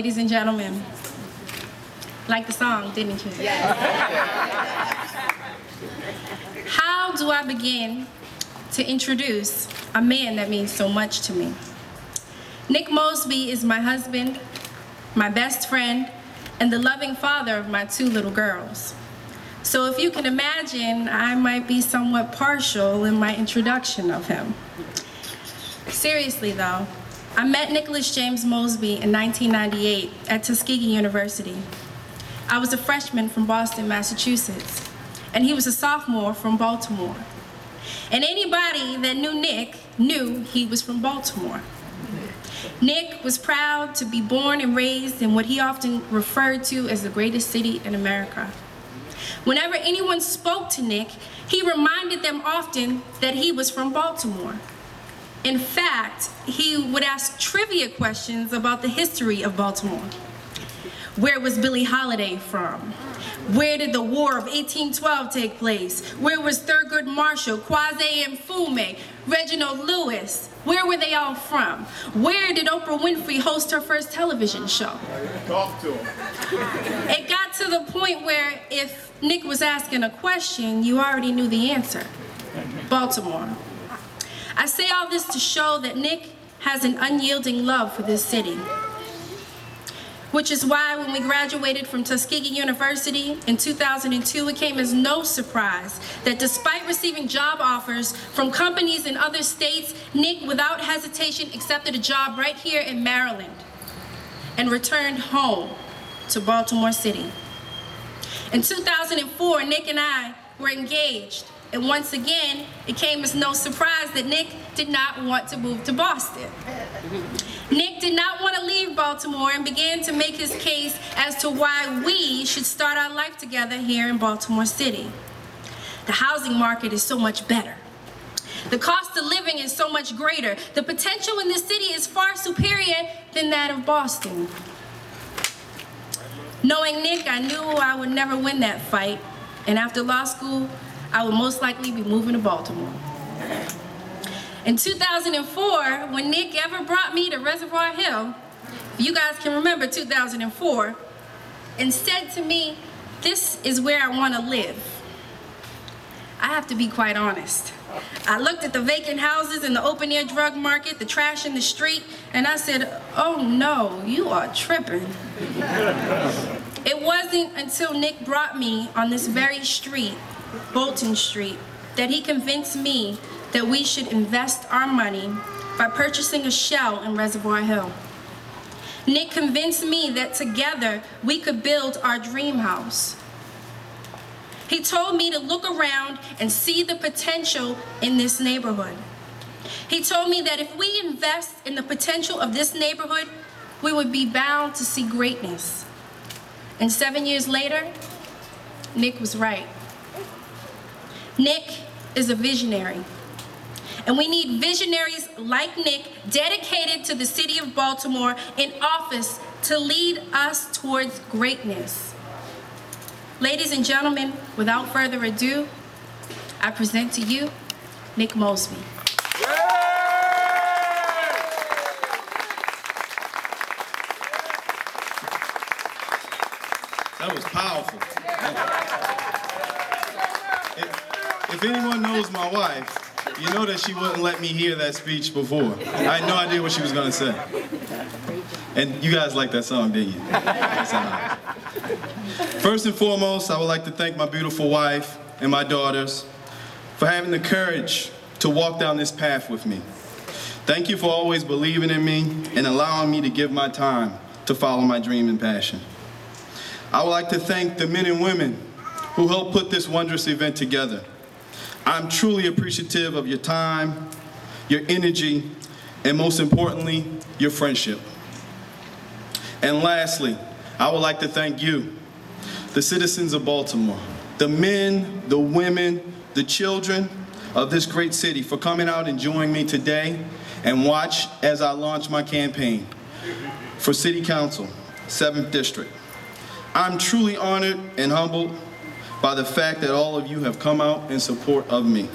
ladies and gentlemen. Like the song, didn't you? Yes. How do I begin to introduce a man that means so much to me? Nick Mosby is my husband, my best friend, and the loving father of my 2 little girls. So if you can imagine, I might be somewhat partial in my introduction of him. Seriously though, I met Nicholas James Mosby in 1998 at Tuskegee University. I was a freshman from Boston, Massachusetts, and he was a sophomore from Baltimore. And anybody that knew Nick knew he was from Baltimore. Nick was proud to be born and raised in what he often referred to as the greatest city in America. Whenever anyone spoke to Nick, he reminded them often that he was from Baltimore. In fact, he would ask trivia questions about the history of Baltimore. Where was Billie Holiday from? Where did the War of 1812 take place? Where was Thurgood Marshall, Kwame Nkrumah, Reginald Lewis? Where were they all from? Where did Oprah Winfrey host her first television show? Talk to him. It got to the point where if Nick was asking a question, you already knew the answer. Baltimore. I say all this to show that Nick has an unyielding love for this city. Which is why when we graduated from Tuskegee University in 2002, it came as no surprise that despite receiving job offers from companies in other states, Nick, without hesitation, accepted a job right here in Maryland and returned home to Baltimore City. In 2004, Nick and I were engaged, and once again, it came as no surprise that Nick did not want to move to Boston. Nick did not want to leave Baltimore and began to make his case as to why we should start our life together here in Baltimore City. The housing market is so much better. The cost of living is so much greater. The potential in this city is far superior than that of Boston. Knowing Nick, I knew I would never win that fight, and after law school, I would most likely be moving to Baltimore. In 2004, when Nick ever brought me to Reservoir Hill, you guys can remember 2004, and said to me, "This is where I want to live." I have to be quite honest. I looked at the vacant houses in the open-air drug market, the trash in the street, and I said, "Oh no, you are tripping." It wasn't until Nick brought me on this very street, Bolton Street, that he convinced me that we should invest our money by purchasing a shell in Reservoir Hill. Nick convinced me that together we could build our dream house. He told me to look around and see the potential in this neighborhood. He told me that if we invest in the potential of this neighborhood, we would be bound to see greatness. And 7 years later, Nick was right. Nick is a visionary. And we need visionaries like Nick dedicated to the city of Baltimore in office to lead us towards greatness. Ladies and gentlemen, without further ado, I present to you Nick Mosby. That was powerful. If anyone knows my wife, you know that she wouldn't let me hear that speech before. I had no idea what she was going to say. And you guys like that song, didn't you? First and foremost, I would like to thank my beautiful wife and my daughters for having the courage to walk down this path with me. Thank you for always believing in me and allowing me to give my time to follow my dream and passion. I would like to thank the men and women who helped put this wondrous event together. I'm truly appreciative of your time, your energy, and most importantly, your friendship. And lastly, I would like to thank you, the citizens of Baltimore, the men, the women, the children of this great city for coming out and joining me today and watch as I launch my campaign for City Council, 7th District. I'm truly honored and humbled by the fact that all of you have come out in support of me.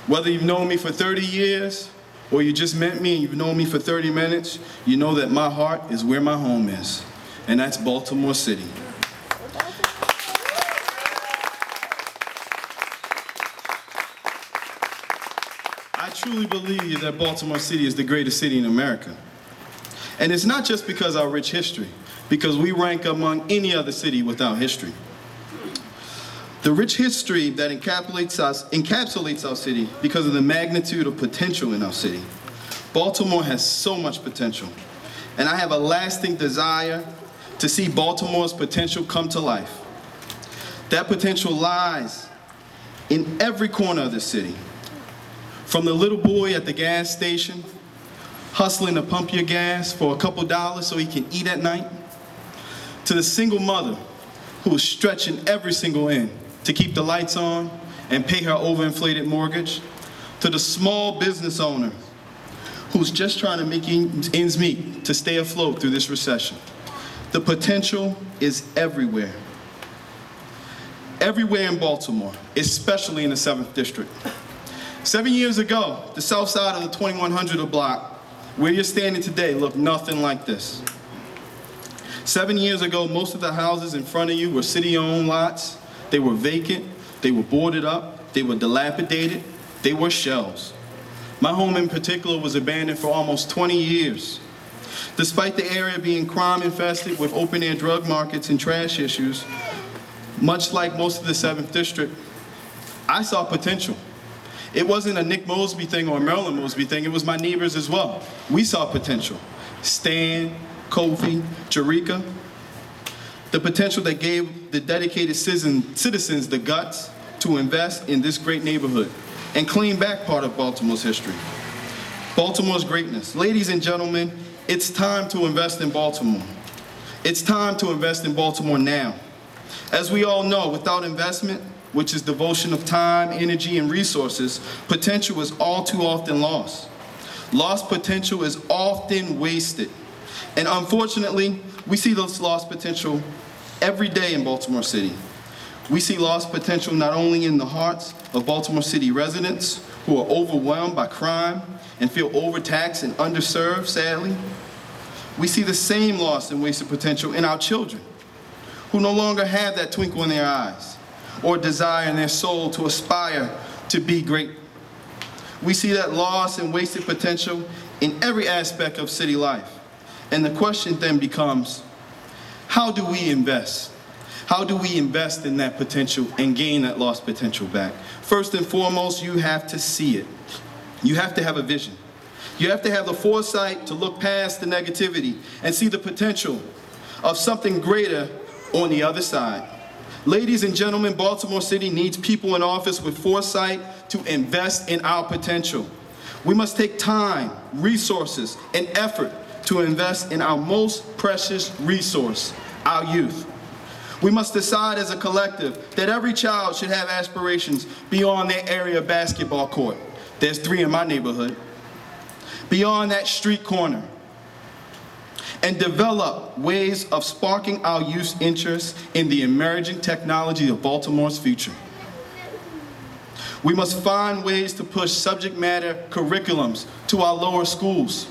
Whether you've known me for 30 years or you just met me and you've known me for 30 minutes, you know that my heart is where my home is, and that's Baltimore City. I truly believe that Baltimore City is the greatest city in America. And it's not just because of our rich history, because we rank among any other city without history. The rich history that encapsulates our city because of the magnitude of potential in our city. Baltimore has so much potential, and I have a lasting desire to see Baltimore's potential come to life. That potential lies in every corner of the city. From the little boy at the gas station, hustling to pump your gas for a couple dollars so he can eat at night, to the single mother who is stretching every single end to keep the lights on and pay her overinflated mortgage, to the small business owner who's just trying to make ends meet to stay afloat through this recession. The potential is everywhere. Everywhere in Baltimore, especially in the 7th District. 7 years ago, the south side of the 2100 block, where you're standing today, looked nothing like this. 7 years ago, most of the houses in front of you were city-owned lots. They were vacant, they were boarded up, they were dilapidated, they were shells. My home in particular was abandoned for almost 20 years. Despite the area being crime-infested with open-air drug markets and trash issues, much like most of the 7th District, I saw potential. It wasn't a Nick Mosby thing or a Marilyn Mosby thing, it was my neighbors as well. We saw potential. Stan, Kofi, Jerika, the potential that gave the dedicated citizens the guts to invest in this great neighborhood and claim back part of Baltimore's history. Baltimore's greatness. Ladies and gentlemen, it's time to invest in Baltimore. It's time to invest in Baltimore now. As we all know, without investment, which is devotion of time, energy, and resources, potential is all too often lost. Lost potential is often wasted. And unfortunately, we see this lost potential every day in Baltimore City. We see lost potential not only in the hearts of Baltimore City residents who are overwhelmed by crime and feel overtaxed and underserved, sadly. We see the same lost and wasted potential in our children who no longer have that twinkle in their eyes or desire in their soul to aspire to be great. We see that lost and wasted potential in every aspect of city life. And the question then becomes, how do we invest? How do we invest in that potential and gain that lost potential back? First and foremost, you have to see it. You have to have a vision. You have to have the foresight to look past the negativity and see the potential of something greater on the other side. Ladies and gentlemen, Baltimore City needs people in office with foresight to invest in our potential. We must take time, resources, and effort to invest in our most precious resource, our youth. We must decide as a collective that every child should have aspirations beyond their area basketball court. There's 3 in my neighborhood. Beyond that street corner. And develop ways of sparking our youth's interest in the emerging technology of Baltimore's future. We must find ways to push subject matter curriculums to our lower schools.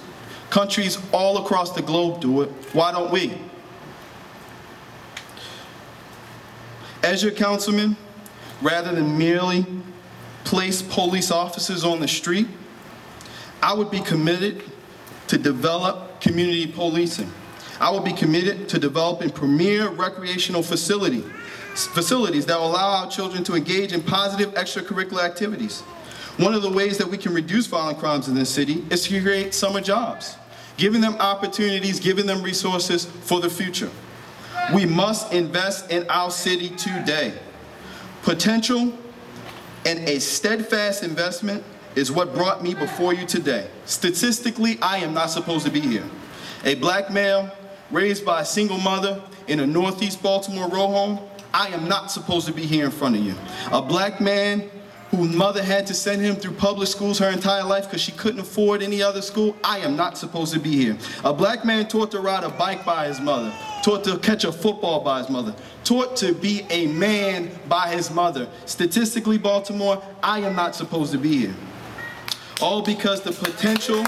Countries all across the globe do it. Why don't we? As your councilman, rather than merely place police officers on the street, I would be committed to develop community policing. I would be committed to developing premier recreational facilities that will allow our children to engage in positive extracurricular activities. One of the ways that we can reduce violent crimes in this city is to create summer jobs, giving them opportunities, giving them resources for the future. We must invest in our city today. Potential and a steadfast investment is what brought me before you today. Statistically, I am not supposed to be here. A black male raised by a single mother in a Northeast Baltimore row home, I am not supposed to be here in front of you. A black man whose mother had to send him through public schools her entire life because she couldn't afford any other school, I am not supposed to be here. A black man taught to ride a bike by his mother, taught to catch a football by his mother, taught to be a man by his mother. Statistically, Baltimore, I am not supposed to be here. all because the potential